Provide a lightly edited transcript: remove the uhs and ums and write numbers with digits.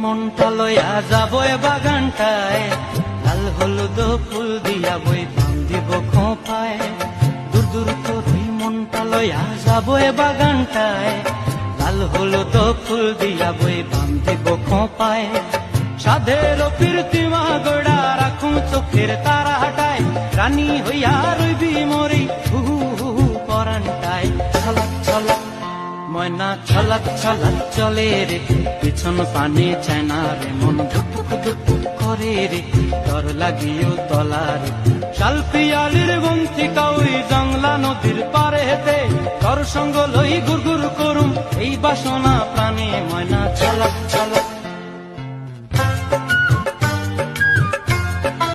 মনটা লইয়া যাব এ বাগানটায়, লাল হলুদ ফুল দিয়া বই পান দিব খোঁপায়। দূর দূর তোর ওই মনটা লইয়া যাব এ বাগানটায়, লাল হলুদ ফুল দিয়া বই পান দিব খোঁপায়। সাধের প্রীতিমা গোড়া রাখুন চোখের তারা হাটায়, রানী হইয়া রইবি মরি হুহু হুহু পরানটায়। ছলাক ছলাক ময়না ছলাক ছলাক চলে রে, পিছন পানে চায় না রে, মন ধুপুক ধুপুক করে রে, ডর লাগিও তলার। শাল পিয়ালির বন্তিকা ওই জংলা নদীর পারে হেতে, তোর সঙ্গ লই গুড় গুড় করুম এই বাসনা প্রাণে। ময়না ছলাক ছলাক